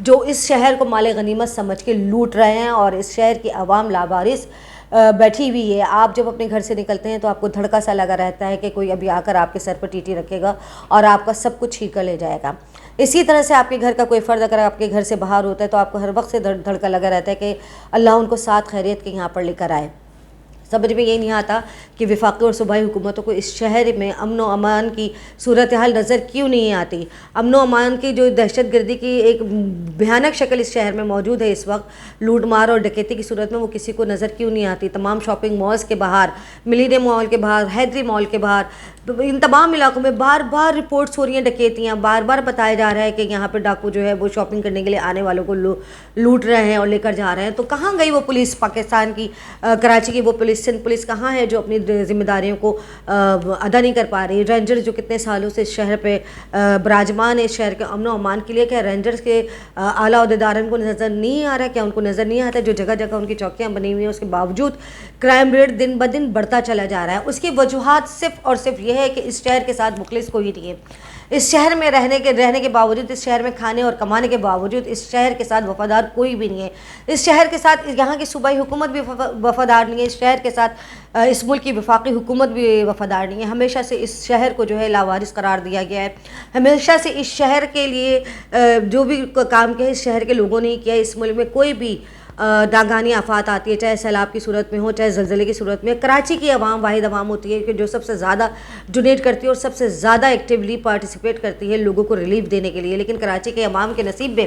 جو اس شہر کو مال غنیمت سمجھ کے لوٹ رہے ہیں, اور اس شہر کی عوام لاوارث بیٹھی ہوئی ہے. آپ جب اپنے گھر سے نکلتے ہیں تو آپ کو دھڑکا سا لگا رہتا ہے کہ کوئی ابھی آ کر آپ کے سر پر ٹیٹی رکھے گا اور آپ کا سب کچھ چھین کر لے جائے گا. اسی طرح سے آپ کے گھر کا کوئی فرد اگر آپ کے گھر سے باہر ہوتا ہے تو آپ کو ہر وقت سے دھڑکا لگا رہتا ہے کہ اللہ ان کو ساتھ خیریت کے یہاں پر لے کر آئے. سمجھ میں یہ نہیں آتا کہ وفاقی اور صوبائی حکومتوں کو اس شہر میں امن و امان کی صورتحال نظر کیوں نہیں آتی. امن و امان کی جو دہشت گردی کی ایک بھیانک شکل اس شہر میں موجود ہے اس وقت, لوٹ مار اور ڈکیتی کی صورت میں, وہ کسی کو نظر کیوں نہیں آتی. تمام شاپنگ مالز کے باہر, ملینیم مال کے باہر, حیدری مال کے باہر, ان تمام علاقوں میں بار بار رپورٹس ہو رہی ہیں ڈکیتیاں, بار بار بتایا جا رہا ہے کہ یہاں پہ ڈاکو جو ہے وہ شاپنگ کرنے کے لیے آنے والوں کو لوٹ رہے ہیں اور لے کر جا رہے ہیں. تو کہاں گئی وہ پولیس پاکستان کی, کراچی کی وہ پولیس, سندھ پولیس کہاں ہے جو اپنی ذمہ داریوں کو ادا نہیں کر پا رہی. رینجرز جو کتنے سالوں سے اس شہر پہ براجمان ہے, اس شہر کے امن و امان کے لیے, کیا رینجرز کے اعلیٰ عہدیداروں کو نظر نہیں آ رہا ہے؟ کیا ان کو نظر نہیں آتا جو جگہ جگہ ان کی چوکیاں بنی ہوئی ہیں اس کے باوجود کرائم ریٹ دن بدن بڑھتا چلا جا رہا ہے؟ اس کی وجوہات صرف اور صرف یہ ہے کہ اس شہر کے ساتھ مخلص کوئی نہیں ہے. اس شہر میں رہنے کے باوجود, اس شہر میں کھانے اور کمانے کے باوجود اس شہر کے ساتھ وفادار کوئی بھی نہیں ہے. اس شہر کے ساتھ یہاں کی صوبائی حکومت بھی وفادار نہیں ہے. اس شہر کے ساتھ اس ملک کی وفاقی حکومت بھی وفادار نہیں ہے. ہمیشہ سے اس شہر کو جو ہے لاوارث قرار دیا گیا ہے. ہمیشہ سے اس شہر کے لیے جو بھی کام کیا ہے اس شہر کے لوگوں نے کیا ہے. اس ملک میں کوئی بھی ناگہانی آفات آتی ہے, چاہے سیلاب کی صورت میں ہو, چاہے زلزلے کی صورت میں, کراچی کی عوام واحد عوام ہوتی ہے کہ جو سب سے زیادہ ڈونیٹ کرتی ہے اور سب سے زیادہ ایکٹیولی پارٹیسپیٹ کرتی ہے لوگوں کو ریلیف دینے کے لیے. لیکن کراچی کے عوام کے نصیب میں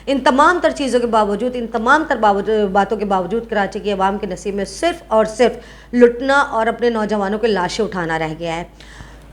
ان تمام تر چیزوں کے باوجود, ان تمام تر باتوں کے باوجود کراچی کے عوام کے نصیب میں صرف اور صرف لٹنا اور اپنے نوجوانوں کے لاشیں اٹھانا رہ گیا ہے.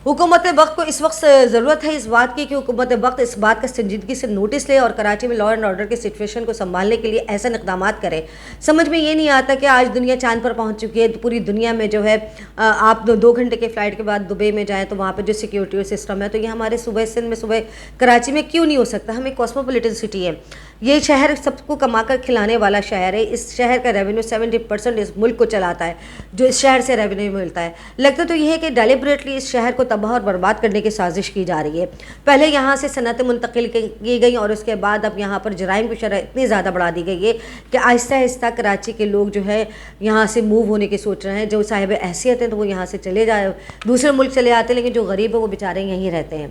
حکومت وقت کو اس وقت ضرورت ہے اس بات کی کہ حکومت وقت اس بات کا سنجیدگی سے نوٹس لے اور کراچی میں لا اینڈ آرڈر کی سچویشن کو سنبھالنے کے لیے ایسے اقدامات کرے. سمجھ میں یہ نہیں آتا کہ آج دنیا چاند پر پہنچ چکی ہے. پوری دنیا میں جو ہے آپ 2 گھنٹے کے فلائٹ کے بعد دبئی میں جائیں تو وہاں پہ جو سیکیورٹی سسٹم ہے تو یہ ہمارے صوبہ سندھ میں, صوبہ کراچی میں کیوں نہیں ہو سکتا؟ ہم ایک کاسموپولیٹن سٹی ہے. یہ شہر سب کو کما کر کھلانے والا شہر ہے. اس شہر کا ریونیو 70% اس ملک کو چلاتا ہے جو اس شہر سے ریونیو ملتا ہے. لگتا تو یہ ہے کہ ڈیلیبریٹلی اس شہر کو تباہ اور برباد کرنے کی سازش کی جا رہی ہے. پہلے یہاں سے صنعتیں منتقل کی گئی اور اس کے بعد اب یہاں پر جرائم کی شرح اتنی زیادہ بڑھا دی گئی ہے کہ آہستہ آہستہ کراچی کے لوگ جو ہے یہاں سے موو ہونے کی سوچ رہے ہیں. جو صاحب حیثیت ہیں تو وہ یہاں سے چلے جائے, دوسرے ملک چلے آتے ہیں, لیکن جو غریب ہے وہ بیچارے یہیں رہتے ہیں.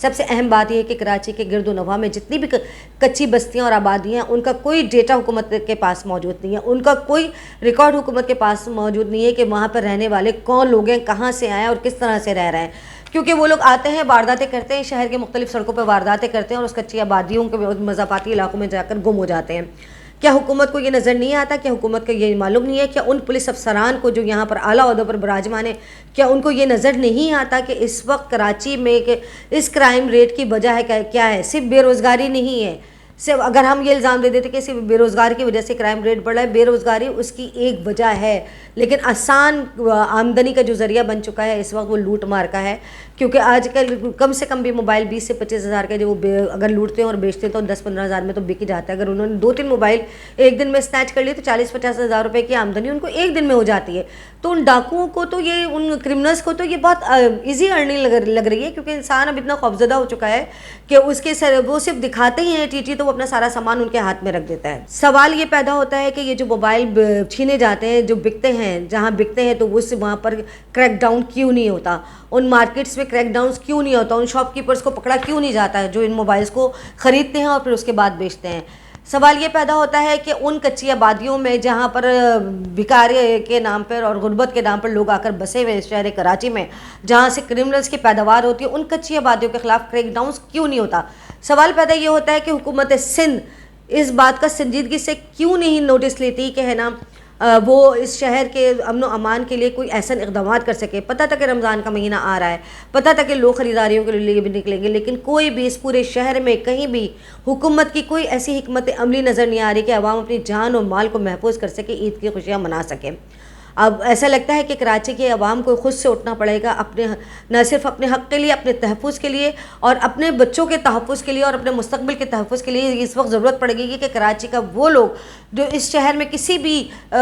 سب سے اہم بات یہ ہے کہ کراچی کے گرد و نواح میں جتنی بھی کچی بستیاں اور آبادیاں ہیں ان کا کوئی ڈیٹا حکومت کے پاس موجود نہیں ہے. ان کا کوئی ریکارڈ حکومت کے پاس موجود نہیں ہے کہ وہاں پر رہنے والے کون لوگ ہیں, کہاں سے آئے ہیں اور کس طرح سے رہ رہے ہیں. کیونکہ وہ لوگ آتے ہیں, وارداتیں کرتے ہیں, شہر کے مختلف سڑکوں پہ وارداتیں کرتے ہیں اور اس کچی آبادیوں کے مضافاتی علاقوں میں جا کر گم ہو جاتے ہیں. کیا حکومت کو یہ نظر نہیں آتا؟ کیا حکومت کو یہ معلوم نہیں ہے؟ کیا ان پولیس افسران کو جو یہاں پر اعلیٰ عہدوں پر براجمان ہیں کیا ان کو یہ نظر نہیں آتا کہ اس وقت کراچی میں کہ اس کرائم ریٹ کی وجہ ہے کیا ہے؟ صرف بے روزگاری نہیں ہے. صرف اگر ہم یہ الزام دے دیتے کہ صرف بے روزگاری کی وجہ سے کرائم ریٹ بڑھ رہا ہے, بے روزگاری اس کی ایک وجہ ہے, لیکن آسان آمدنی کا جو ذریعہ بن چکا ہے اس وقت وہ لوٹ مار کا ہے. کیونکہ آج کل کم سے کم بھی موبائل 20 سے 25 ہزار کا جو وہ اگر لوٹتے ہیں اور بیچتے ہیں تو 10-15 ہزار میں تو بک ہی جاتا ہے. اگر انہوں نے 2-3 موبائل ایک دن میں اسنیچ کر لیے تو 40-50 ہزار روپے کی آمدنی ان کو ایک دن میں ہو جاتی ہے. تو ان ڈاکوؤں کو تو یہ, ان کرمنلز کو تو یہ بہت ایزی ارننگ لگ رہی ہے, کیونکہ انسان اب اتنا خوفزدہ ہو چکا ہے کہ اس کے وہ صرف دکھاتے ہی ہیں ٹی تو وہ اپنا سارا سامان ان کے ہاتھ میں رکھ دیتا ہے. سوال یہ پیدا ہوتا ہے کہ یہ جو موبائل چھینے جاتے ہیں, جو بکتے ہیں, جہاں بکتے ہیں تو وہاں پر کریک ڈاؤن کیوں نہیں ہوتا؟ ان مارکیٹس میں کریک ڈاؤنس کیوں نہیں ہوتا؟ ان شاپ کیپرز کو پکڑا کیوں نہیں جاتا ہے جو ان موبائلز کو خریدتے ہیں اور پھر اس کے بعد بیچتے ہیں؟ سوال یہ پیدا ہوتا ہے کہ ان کچی آبادیوں میں جہاں پر بھکاری کے نام پر اور غربت کے نام پر لوگ آ کر بسے ہوئے شہر کراچی میں, جہاں سے کرمنلز کی پیداوار ہوتی ہے, ان کچی آبادیوں کے خلاف کریک ڈاؤنس کیوں نہیں ہوتا؟ سوال پیدا یہ ہوتا ہے کہ حکومت سندھ اس بات کا سنجیدگی سے کیوں نہیں نوٹس لیتی کہ ہے نا وہ اس شہر کے امن و امان کے لیے کوئی ایسا اقدامات کر سکے. پتہ تھا کہ رمضان کا مہینہ آ رہا ہے, پتہ تھا کہ لوگ خریداریوں کے لیے بھی نکلیں گے, لیکن کوئی بھی اس پورے شہر میں کہیں بھی حکومت کی کوئی ایسی حکمت عملی نظر نہیں آ رہی کہ عوام اپنی جان اور مال کو محفوظ کر سکے, عید کی خوشیاں منا سکے. اب ایسا لگتا ہے کہ کراچی کے عوام کو خود سے اٹھنا پڑے گا، اپنے نہ صرف اپنے حق کے لیے، اپنے تحفظ کے لیے اور اپنے بچوں کے تحفظ کے لیے اور اپنے مستقبل کے تحفظ کے لیے اس وقت ضرورت پڑے گی کہ کراچی کا وہ لوگ جو اس شہر میں کسی بھی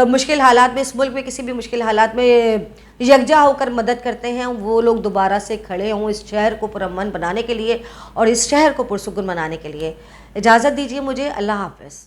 مشکل حالات میں، اس ملک میں کسی بھی مشکل حالات میں یکجا ہو کر مدد کرتے ہیں، وہ لوگ دوبارہ سے کھڑے ہوں اس شہر کو پرامن بنانے کے لیے اور اس شہر کو پرسکون بنانے کے لیے۔ اجازت دیجیے مجھے، اللہ حافظ۔